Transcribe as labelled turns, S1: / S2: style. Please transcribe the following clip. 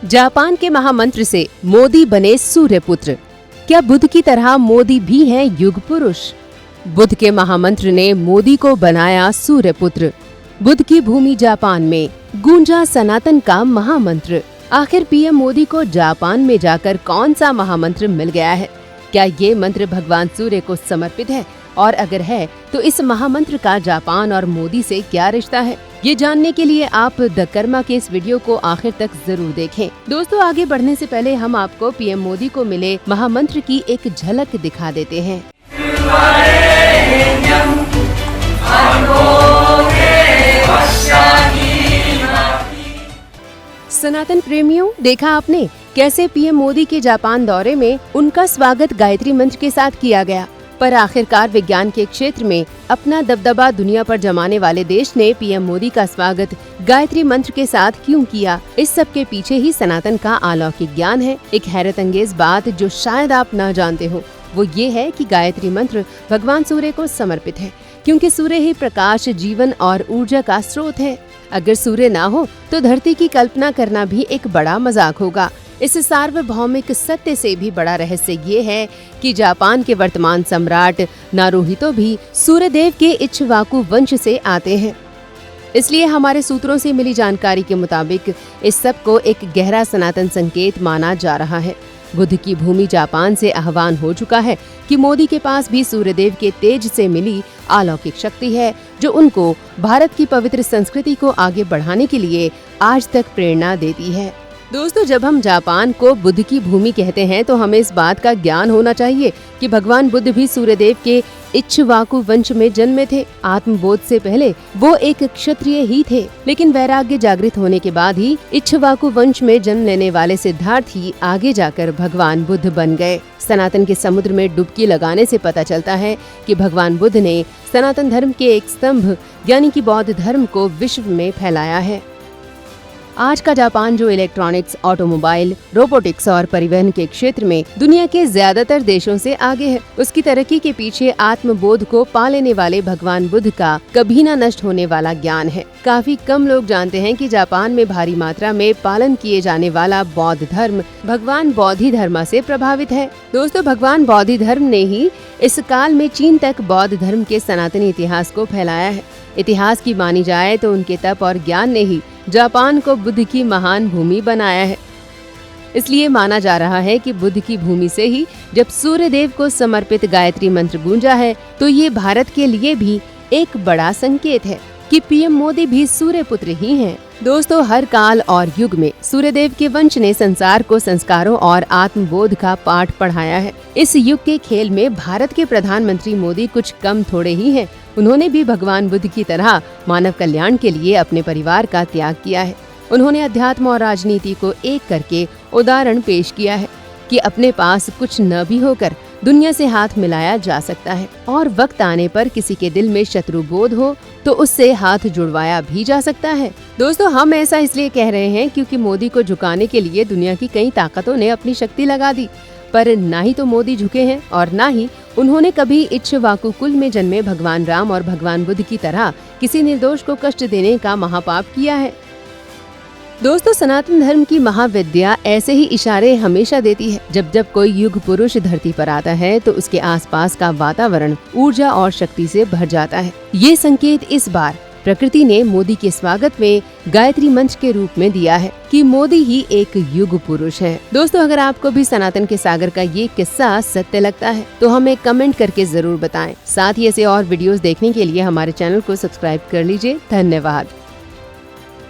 S1: Japan के महामंत्र से मोदी बने सूर्य पुत्र। क्या बुद्ध की तरह मोदी भी हैं युग पुरुष? बुद्ध के महामंत्र ने मोदी को बनाया सूर्य पुत्र। बुद्ध की भूमि जापान में गूंजा सनातन का महामंत्र। आखिर पीएम मोदी को जापान में जाकर कौन सा महामंत्र मिल गया है? क्या ये मंत्र भगवान सूर्य को समर्पित है? और अगर है तो इस महामंत्र का जापान और मोदी से क्या रिश्ता है? ये जानने के लिए आप द कर्मा के इस वीडियो को आखिर तक जरूर देखें। दोस्तों, आगे बढ़ने से पहले हम आपको पीएम मोदी को मिले महामंत्र की एक झलक दिखा देते हैं। सनातन प्रेमियों, देखा आपने कैसे पीएम मोदी के जापान दौरे में उनका स्वागत गायत्री मंत्र के साथ किया गया। पर आखिरकार विज्ञान के क्षेत्र में अपना दबदबा दुनिया पर जमाने वाले देश ने पीएम मोदी का स्वागत गायत्री मंत्र के साथ क्यों किया? इस सब के पीछे ही सनातन का अलौकिक ज्ञान है। एक हैरत अंगेज बात जो शायद आप न जानते हो वो ये है कि गायत्री मंत्र भगवान सूर्य को समर्पित है, क्योंकि सूर्य ही प्रकाश, जीवन और ऊर्जा का स्रोत है। अगर सूर्य ना हो तो धरती की कल्पना करना भी एक बड़ा मजाक होगा। इस सार्वभौमिक सत्य से भी बड़ा रहस्य ये है कि जापान के वर्तमान सम्राट नारुहितो भी सूर्यदेव के इक्ष्वाकु वंश से आते हैं। इसलिए हमारे सूत्रों से मिली जानकारी के मुताबिक इस सब को एक गहरा सनातन संकेत माना जा रहा है। बुद्ध की भूमि जापान से आह्वान हो चुका है कि मोदी के पास भी सूर्यदेव के तेज से मिली अलौकिक शक्ति है, जो उनको भारत की पवित्र संस्कृति को आगे बढ़ाने के लिए आज तक प्रेरणा देती है। दोस्तों, जब हम जापान को बुद्ध की भूमि कहते हैं तो हमें इस बात का ज्ञान होना चाहिए कि भगवान बुद्ध भी सूर्यदेव के इक्ष्वाकु वंश में जन्मे थे। आत्मबोध से पहले वो एक क्षत्रिय ही थे, लेकिन वैराग्य जागृत होने के बाद ही इक्ष्वाकु वंश में जन्म लेने वाले सिद्धार्थ ही आगे जाकर भगवान बुद्ध बन गए। सनातन के समुद्र में डुबकी लगाने से पता चलता है कि भगवान बुद्ध ने सनातन धर्म के एक स्तंभ यानी कि बौद्ध धर्म को विश्व में फैलाया है। आज का जापान जो इलेक्ट्रॉनिक्स, ऑटोमोबाइल, रोबोटिक्स और परिवहन के क्षेत्र में दुनिया के ज्यादातर देशों से आगे है, उसकी तरक्की के पीछे आत्मबोध को पा लेने वाले भगवान बुद्ध का कभी न नष्ट होने वाला ज्ञान है। काफी कम लोग जानते हैं कि जापान में भारी मात्रा में पालन किए जाने वाला बौद्ध धर्म भगवान बोधि धर्म से प्रभावित है। दोस्तों, भगवान बोधि धर्म ने ही इस काल में चीन तक बौद्ध धर्म के सनातनी इतिहास को फैलाया है। इतिहास की मानी जाए तो उनके तप और ज्ञान ने ही जापान को बुद्ध की महान भूमि बनाया है। इसलिए माना जा रहा है कि बुद्ध की भूमि से ही जब सूर्यदेव को समर्पित गायत्री मंत्र गूंजा है तो ये भारत के लिए भी एक बड़ा संकेत है कि पीएम मोदी भी सूर्य पुत्र ही हैं। दोस्तों, हर काल और युग में सूर्यदेव के वंश ने संसार को संस्कारों और आत्मबोध का पाठ पढ़ाया है। इस युग के खेल में भारत के प्रधानमंत्री मोदी कुछ कम थोड़े ही हैं। उन्होंने भी भगवान बुद्ध की तरह मानव कल्याण के लिए अपने परिवार का त्याग किया है। उन्होंने अध्यात्म और राजनीति को एक करके उदाहरण पेश किया है कि अपने पास कुछ न भी होकर दुनिया से हाथ मिलाया जा सकता है, और वक्त आने पर किसी के दिल में शत्रु बोध हो तो उससे हाथ जुड़वाया भी जा सकता है। दोस्तों, हम ऐसा इसलिए कह रहे हैं क्योंकि मोदी को झुकाने के लिए दुनिया की कई ताकतों ने अपनी शक्ति लगा दी, पर ना ही तो मोदी झुके हैं और ना ही उन्होंने कभी इक्ष्वाकु कुल में जन्मे भगवान राम और भगवान बुद्ध की तरह किसी निर्दोष को कष्ट देने का महापाप किया है। दोस्तों, सनातन धर्म की महाविद्या ऐसे ही इशारे हमेशा देती है। जब जब कोई युग पुरुष धरती पर आता है तो उसके आसपास का वातावरण ऊर्जा और शक्ति से भर जाता है। ये संकेत इस बार प्रकृति ने मोदी के स्वागत में गायत्री मंत्र के रूप में दिया है कि मोदी ही एक युग पुरुष है। दोस्तों, अगर आपको भी सनातन के सागर का ये किस्सा सत्य लगता है तो हमें कमेंट करके जरूर बताएं। साथ ही ऐसे और वीडियोस देखने के लिए हमारे चैनल को सब्सक्राइब कर लीजिए। धन्यवाद।